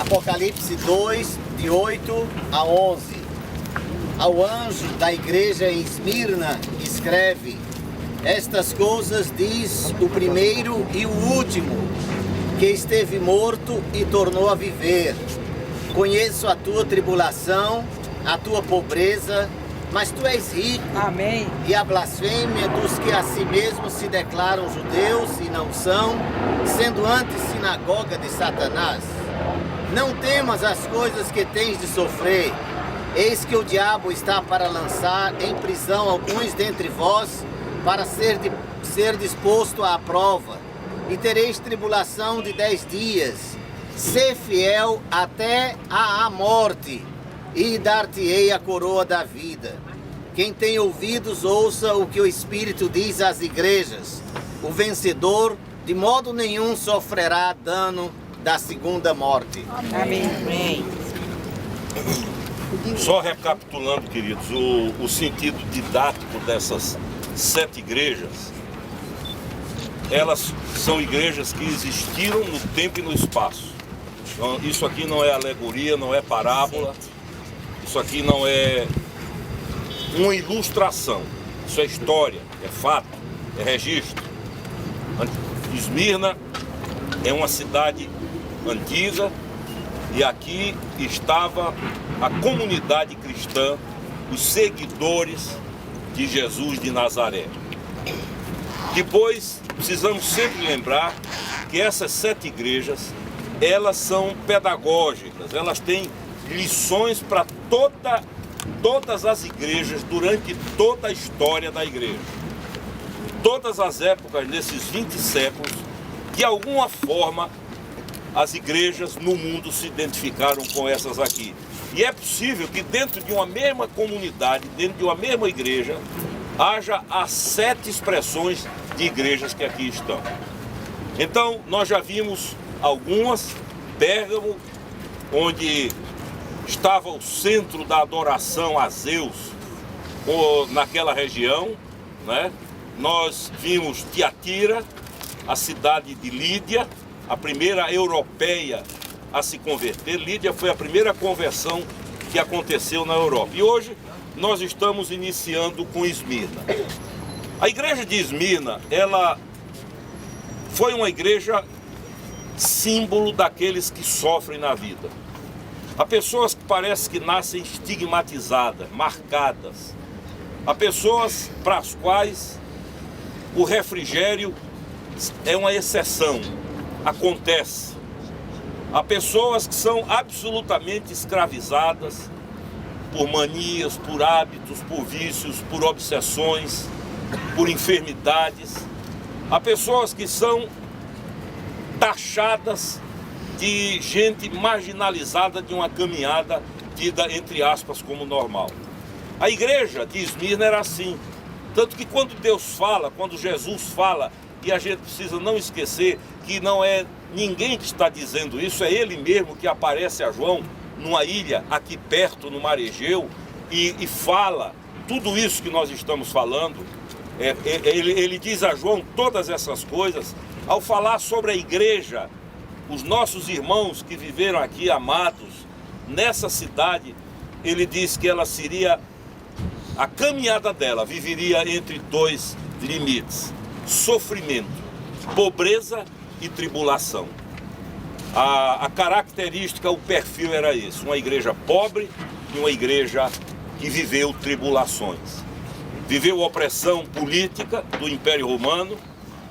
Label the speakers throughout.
Speaker 1: Apocalipse 2, de 8 a 11. Ao anjo da igreja em Esmirna escreve: estas coisas diz o primeiro e o último, que esteve morto e tornou a viver. Conheço a tua tribulação, a tua pobreza, mas tu és rico.
Speaker 2: Amém.
Speaker 1: E a blasfêmia dos que a si mesmos se declaram judeus e não são, sendo antes sinagoga de Satanás. Não temas as coisas que tens de sofrer. Eis que o diabo está para lançar em prisão alguns dentre vós, para ser disposto à prova. E tereis tribulação de 10 dias. Sê fiel até à morte, e dar-te-ei a coroa da vida. Quem tem ouvidos, ouça o que o Espírito diz às igrejas. O vencedor, de modo nenhum, sofrerá dano da segunda morte.
Speaker 2: Amém. Amém.
Speaker 3: Só recapitulando, queridos, o sentido didático dessas 7 igrejas. Elas são igrejas que existiram no tempo e no espaço. Então, isso aqui não é alegoria, não é parábola. Isso aqui não é uma ilustração. Isso é história, é fato, é registro. Esmirna é uma cidade antiga e aqui estava a comunidade cristã, os seguidores de Jesus de Nazaré. Depois, precisamos sempre lembrar que essas 7 igrejas, elas são pedagógicas, elas têm lições para todas as igrejas durante toda a história da igreja. Todas as épocas, nesses 20 séculos, de alguma forma, as igrejas no mundo se identificaram com essas aqui. E é possível que dentro de uma mesma comunidade, dentro de uma mesma igreja, haja as 7 expressões de igrejas que aqui estão. Então, nós já vimos algumas, Pérgamo, onde estava o centro da adoração a Zeus, naquela região, né? Nós vimos Tiatira, a cidade de Lídia, a primeira europeia a se converter. Lídia foi a primeira conversão que aconteceu na Europa. E hoje nós estamos iniciando com Esmirna. A igreja de Esmirna, ela foi uma igreja símbolo daqueles que sofrem na vida. Há pessoas que parece que nascem estigmatizadas, marcadas. Há pessoas para as quais o refrigério é uma exceção, acontece. Há pessoas que são absolutamente escravizadas por manias, por hábitos, por vícios, por obsessões, por enfermidades. Há pessoas que são taxadas de gente marginalizada de uma caminhada tida, entre aspas, como normal. A igreja de Esmirna era assim. Tanto que quando Deus fala, quando Jesus fala, e a gente precisa não esquecer que não é ninguém que está dizendo isso, é Ele mesmo que aparece a João numa ilha aqui perto, no Mar Egeu, e fala tudo isso que nós estamos falando. Ele diz a João todas essas coisas ao falar sobre a igreja, os nossos irmãos que viveram aqui amados nessa cidade. Ele diz que ela seria, a caminhada dela viveria entre 2 limites: sofrimento, pobreza e tribulação. A característica, o perfil era esse: uma igreja pobre e uma igreja que viveu tribulações. Viveu opressão política do Império Romano,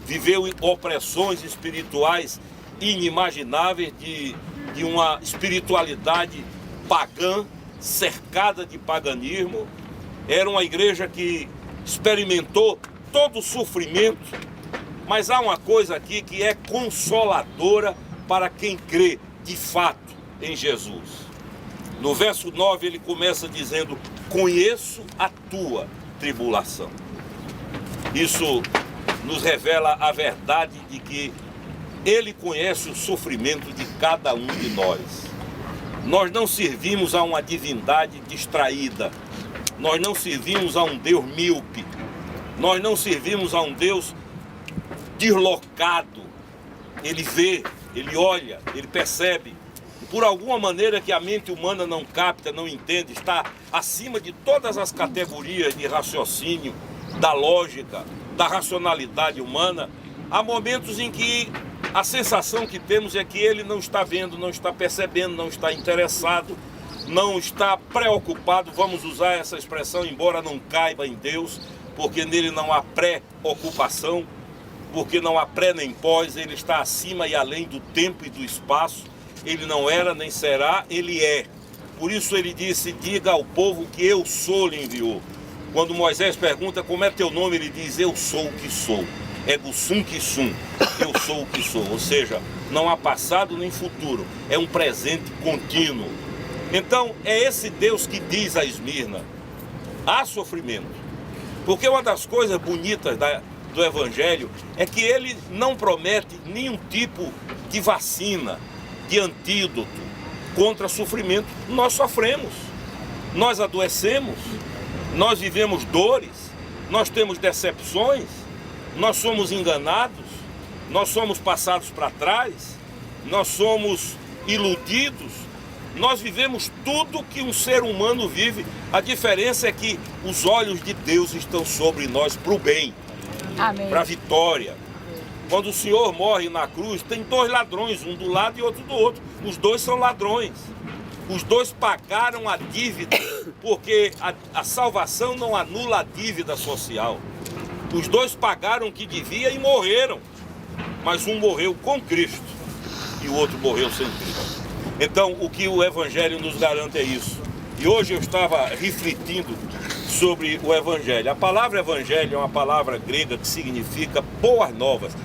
Speaker 3: viveu opressões espirituais inimagináveis de uma espiritualidade pagã, cercada de paganismo. Era uma igreja que experimentou todo o sofrimento, mas há uma coisa aqui que é consoladora para quem crê de fato em Jesus. No verso 9 ele começa dizendo: conheço a tua tribulação. Isso nos revela a verdade de que Ele conhece o sofrimento de cada um de nós. Nós não servimos a uma divindade distraída. Nós não servimos a um Deus míope. Nós não servimos a um Deus deslocado. Ele vê, ele olha, ele percebe. por alguma maneira que a mente humana não capta, não entende, está acima de todas as categorias de raciocínio, da lógica, da racionalidade humana, há momentos em que a sensação que temos é que ele não está vendo, não está percebendo, não está interessado, não está preocupado, vamos usar essa expressão, embora não caiba em Deus, porque nele não há pré-ocupação, porque não há pré nem pós, ele está acima e além do tempo e do espaço, ele não era nem será, ele é. Por isso ele disse, diga ao povo que eu sou lhe enviou. Quando Moisés pergunta como é teu nome, ele diz, eu sou o que sou. Ego sum que sum, eu sou o que sou. Ou seja, não há passado nem futuro, é um presente contínuo. Então é esse Deus que diz a Esmirna, há sofrimento. Porque uma das coisas bonitas do Evangelho é que ele não promete nenhum tipo de vacina, de antídoto contra sofrimento. Nós sofremos, nós adoecemos, nós vivemos dores, nós temos decepções, nós somos enganados, nós somos passados para trás, nós somos iludidos, nós vivemos tudo que um ser humano vive. A diferença é que os olhos de Deus estão sobre nós para o bem, para a vitória. Quando o Senhor morre na cruz, tem dois ladrões, um do lado e outro do outro. Os dois são ladrões. Os dois pagaram a dívida, porque a salvação não anula a dívida social. Os dois pagaram o que devia e morreram. Mas um morreu com Cristo e o outro morreu sem Cristo. Então, o que o Evangelho nos garante é isso. E hoje eu estava refletindo sobre o Evangelho. A palavra Evangelho é uma palavra grega que significa boas novas,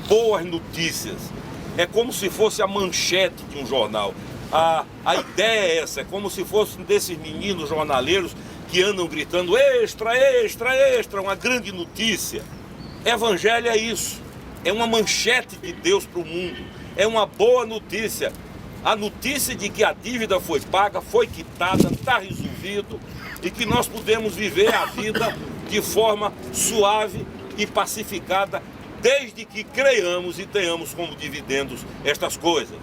Speaker 3: boas notícias. É como se fosse a manchete de um jornal. A ideia é essa, é como se fossem desses meninos jornaleiros que andam gritando extra, extra, extra, uma grande notícia. Evangelho é isso, é uma manchete de Deus para o mundo, é uma boa notícia. A notícia de que a dívida foi paga, foi quitada, está resolvido e que nós podemos viver a vida de forma suave e pacificada, desde que creiamos e tenhamos como dividendos estas coisas.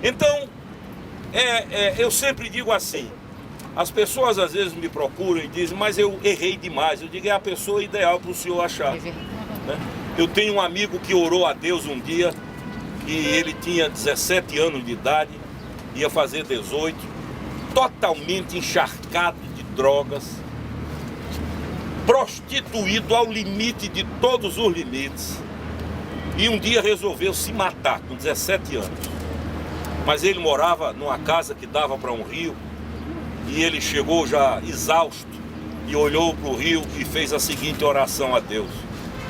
Speaker 3: Então, eu sempre digo assim, as pessoas às vezes me procuram e dizem, mas eu errei demais. Eu digo, é a pessoa ideal para o senhor achar. Né? Eu tenho um amigo que orou a Deus um dia, e ele tinha 17 anos de idade, ia fazer 18, totalmente encharcado de drogas, prostituído ao limite de todos os limites, e um dia resolveu se matar com 17 anos. Mas ele morava numa casa que dava para um rio, e ele chegou já exausto e olhou para o rio e fez a seguinte oração a Deus.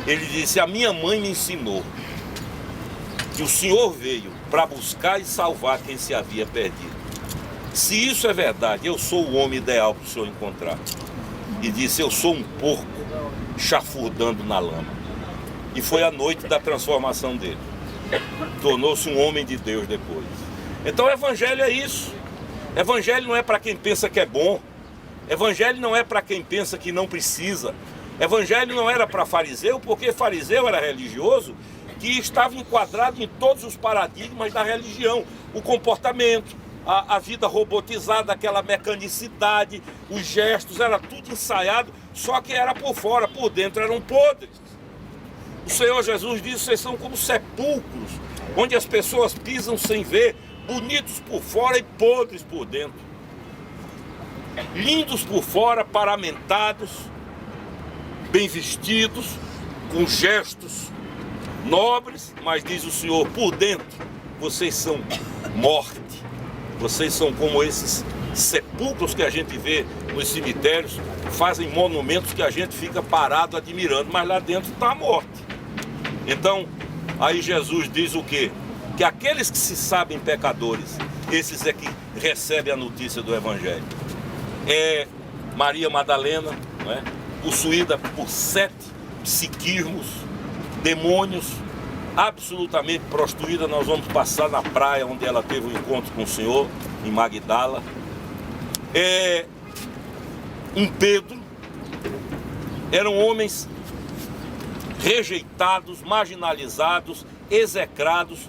Speaker 3: Ele disse, a minha mãe me ensinou que o Senhor veio para buscar e salvar quem se havia perdido. Se isso é verdade, eu sou o homem ideal para o Senhor encontrar. E disse, eu sou um porco chafurdando na lama. E foi a noite da transformação dele. Tornou-se um homem de Deus depois. Então o Evangelho é isso. Evangelho não é para quem pensa que é bom. Evangelho não é para quem pensa que não precisa. Evangelho não era para fariseu, porque fariseu era religioso, que estava enquadrado em todos os paradigmas da religião, o comportamento, a vida robotizada, aquela mecanicidade, os gestos, era tudo ensaiado, só que era por fora, por dentro eram podres. O Senhor Jesus disse, vocês são como sepulcros, onde as pessoas pisam sem ver, bonitos por fora e podres por dentro. Lindos por fora, paramentados, bem vestidos, com gestos nobres, mas diz o Senhor, por dentro, vocês são morte. Vocês são como esses sepulcros que a gente vê nos cemitérios, fazem monumentos que a gente fica parado admirando, mas lá dentro está a morte. Então, aí Jesus diz o quê? Que aqueles que se sabem pecadores, esses é que recebem a notícia do Evangelho. É Maria Madalena, não é? Possuída por 7 psiquismos, demônios, absolutamente prostituída. Nós vamos passar na praia onde ela teve um encontro com o Senhor, em Magdala. Um Pedro, eram homens rejeitados, marginalizados, execrados,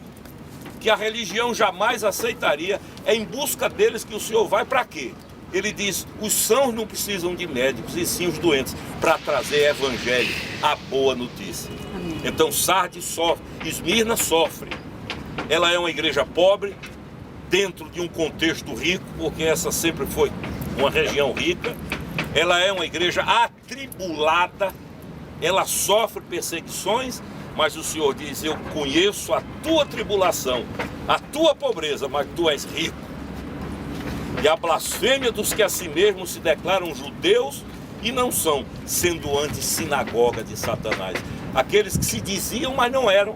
Speaker 3: que a religião jamais aceitaria. É em busca deles que o Senhor vai para quê? Ele diz, os sãos não precisam de médicos, e sim os doentes, para trazer evangelho, a boa notícia. Amém. Então Sardes sofre, Esmirna sofre. Ela é uma igreja pobre, dentro de um contexto rico, porque essa sempre foi uma região rica. Ela é uma igreja atribulada, ela sofre perseguições, mas o Senhor diz, eu conheço a tua tribulação, a tua pobreza, mas tu és rico. E a blasfêmia dos que a si mesmos se declaram judeus e não são, sendo antes sinagoga de Satanás. Aqueles que se diziam, mas não eram.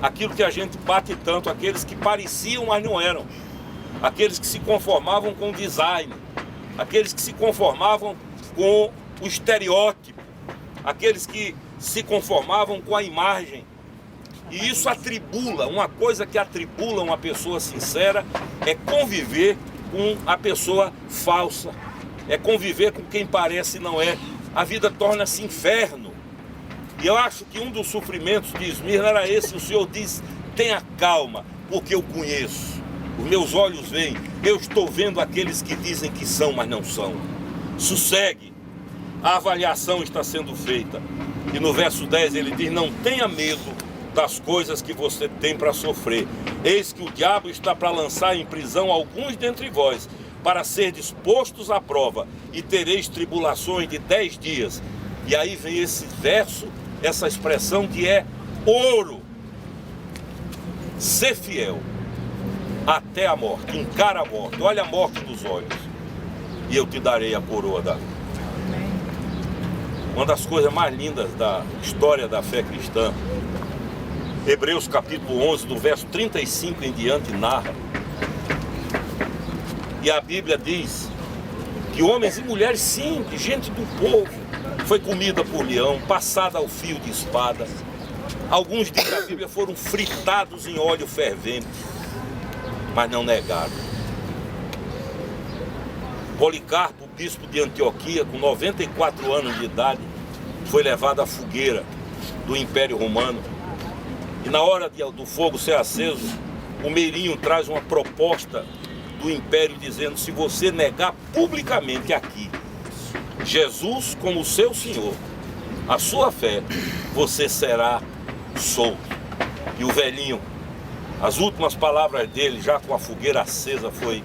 Speaker 3: Aquilo que a gente bate tanto, aqueles que pareciam, mas não eram. Aqueles que se conformavam com o design. Aqueles que se conformavam com o estereótipo. Aqueles que se conformavam com a imagem. E isso atribula, uma coisa que atribula uma pessoa sincera é conviver com a pessoa falsa, é conviver com quem parece não é. A vida torna-se inferno. E eu acho que um dos sofrimentos de Esmirna era esse. O Senhor diz, tenha calma, porque eu conheço, os meus olhos veem, eu estou vendo aqueles que dizem que são, mas não são. Sossegue, a avaliação está sendo feita. E no verso 10 ele diz, não tenha medo das coisas que você tem para sofrer. Eis que o diabo está para lançar em prisão alguns dentre vós, para ser dispostos à prova, e tereis tribulações de 10 dias. E aí vem esse verso, essa expressão que é ouro. Ser fiel até a morte, encara a morte, olha a morte dos olhos, e eu te darei a coroa da vida. Uma das coisas mais lindas da história da fé cristã, Hebreus capítulo 11, do verso 35 em diante, narra. E a Bíblia diz que homens e mulheres simples, gente do povo, foi comida por leão, passada ao fio de espada. Alguns, diz a Bíblia, foram fritados em óleo fervente, mas não negaram. Policarpo, bispo de Antioquia, com 94 anos de idade, foi levado à fogueira do Império Romano. E na hora do fogo ser aceso, o Meirinho traz uma proposta do Império dizendo, se você negar publicamente aqui Jesus como seu Senhor, a sua fé, você será solto. E o velhinho, as últimas palavras dele, já com a fogueira acesa, foi,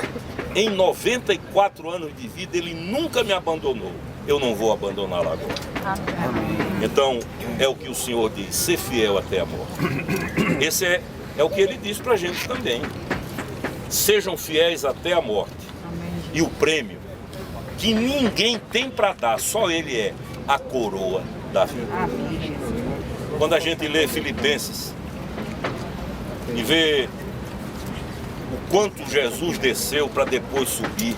Speaker 3: em 94 anos de vida, ele nunca me abandonou. Eu não vou abandoná-lo agora. Amém. Então, é o que o Senhor diz, ser fiel até a morte. Esse é o que ele diz pra gente também. Sejam fiéis até a morte. Amém. E o prêmio, que ninguém tem para dar, só ele é, a coroa da vida. Amém. Quando a gente lê Filipenses e vê o quanto Jesus desceu para depois subir,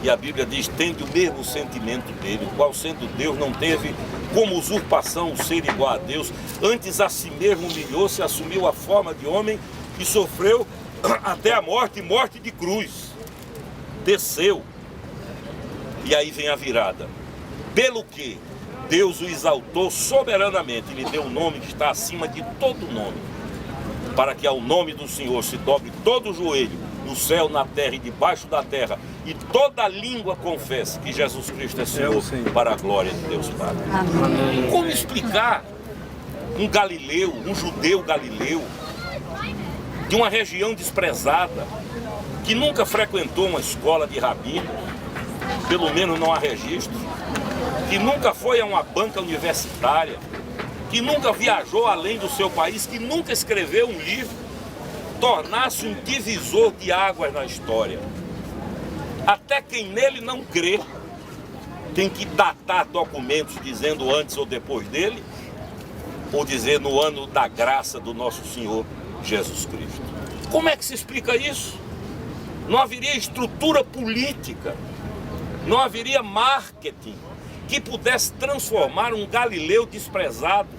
Speaker 3: e a Bíblia diz, tende o mesmo sentimento dele, o qual sendo Deus não teve como usurpação o ser igual a Deus, antes a si mesmo humilhou-se, assumiu a forma de homem e sofreu até a morte, morte de cruz. Desceu. E aí vem a virada. Pelo que Deus o exaltou soberanamente, lhe deu um nome que está acima de todo nome, para que ao nome do Senhor se dobre todo o joelho, no céu, na terra e debaixo da terra, e toda língua confesse que Jesus Cristo é Senhor, para a glória de Deus Pai. Amém. Como explicar um galileu, um judeu galileu, de uma região desprezada, que nunca frequentou uma escola de rabino, pelo menos não há registro, que nunca foi a uma banca universitária, que nunca viajou além do seu país, que nunca escreveu um livro, tornasse um divisor de águas na história. Até quem nele não crê tem que datar documentos dizendo antes ou depois dele, ou dizer no ano da graça do nosso Senhor Jesus Cristo. Como é que se explica isso? Não haveria estrutura política, não haveria marketing que pudesse transformar um galileu desprezado.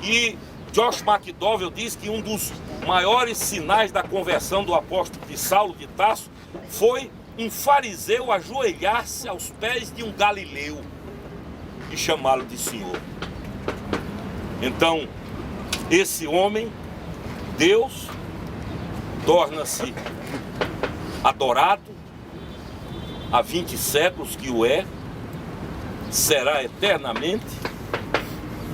Speaker 3: E Josh McDowell diz que um dos maiores sinais da conversão do apóstolo de Saulo de Tarso foi um fariseu ajoelhar-se aos pés de um galileu e chamá-lo de Senhor. Então, esse homem, Deus, torna-se adorado, há 20 séculos que o é, será eternamente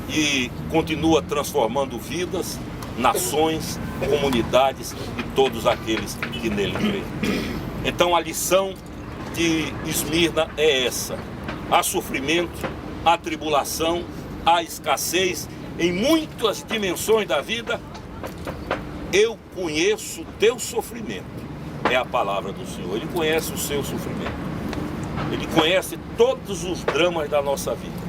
Speaker 3: e continua transformando vidas, nações, comunidades e todos aqueles que nele creem. Então a lição de Esmirna é essa: há sofrimento, há tribulação, há escassez em muitas dimensões da vida. Eu conheço o teu sofrimento, é a palavra do Senhor. Ele conhece o seu sofrimento, Ele conhece todos os dramas da nossa vida.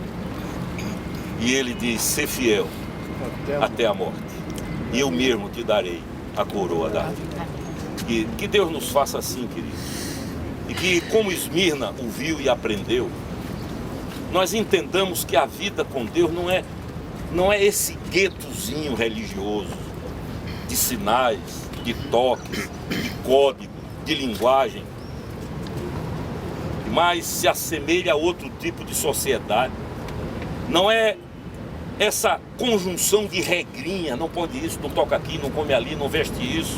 Speaker 3: E Ele diz: ser fiel até a morte, e eu mesmo te darei a coroa da vida. Que Deus nos faça assim, queridos. E que, como Esmirna ouviu e aprendeu, nós entendamos que a vida com Deus não é esse guetozinho religioso, de sinais, de toques, de código, de linguagem, mas se assemelha a outro tipo de sociedade. Não é essa conjunção de regrinha: não pode isso, não toca aqui, não come ali, não veste isso.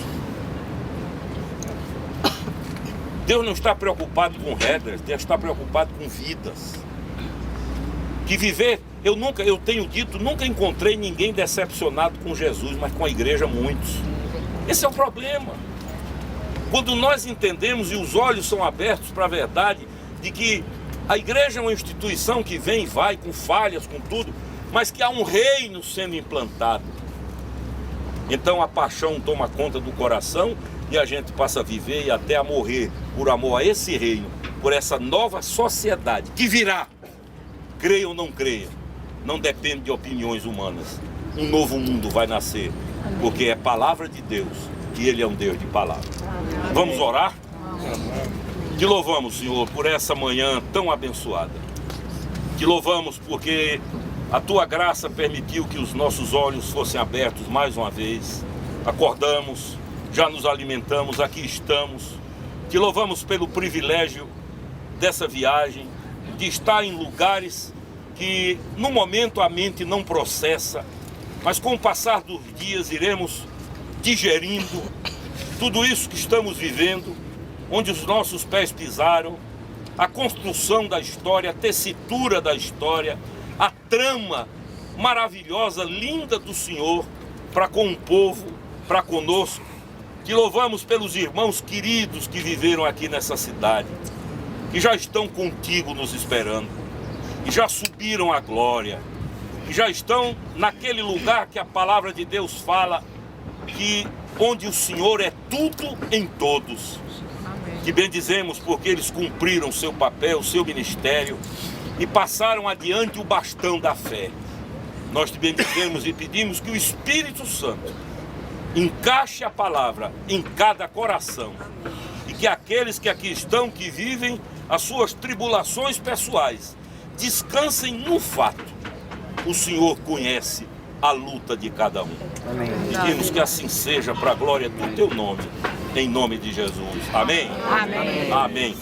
Speaker 3: Deus não está preocupado com regras, Deus está preocupado com vidas. Que viver, eu tenho dito, nunca encontrei ninguém decepcionado com Jesus, mas com a igreja muitos. Esse é o problema. Quando nós entendemos e os olhos são abertos para a verdade de que a igreja é uma instituição que vem e vai, com falhas, com tudo, mas que há um reino sendo implantado. Então a paixão toma conta do coração e a gente passa a viver e até a morrer por amor a esse reino, por essa nova sociedade que virá. Creia ou não creia, não depende de opiniões humanas. Um novo mundo vai nascer, porque é palavra de Deus e Ele é um Deus de palavra. Vamos orar? Te louvamos, Senhor, por essa manhã tão abençoada. Te louvamos porque a Tua graça permitiu que os nossos olhos fossem abertos mais uma vez. Acordamos, já nos alimentamos, aqui estamos. Te louvamos pelo privilégio dessa viagem, de estar em lugares que no momento a mente não processa, mas com o passar dos dias iremos digerindo tudo isso que estamos vivendo, onde os nossos pés pisaram, a construção da história, a tessitura da história, a trama maravilhosa, linda do Senhor para com o povo, para conosco. Te louvamos pelos irmãos queridos que viveram aqui nessa cidade, que já estão contigo nos esperando, que já subiram à glória, que já estão naquele lugar que a palavra de Deus fala, que onde o Senhor é tudo em todos. Que bendizemos porque eles cumpriram o seu papel, o seu ministério e passaram adiante o bastão da fé. Nós te bendizemos e pedimos que o Espírito Santo encaixe a palavra em cada coração e que aqueles que aqui estão, que vivem as suas tribulações pessoais, descansem no fato: o Senhor conhece a luta de cada um. Amém. Pedimos que assim seja para a glória do teu nome, em nome de Jesus. Amém?
Speaker 2: Amém.
Speaker 3: Amém.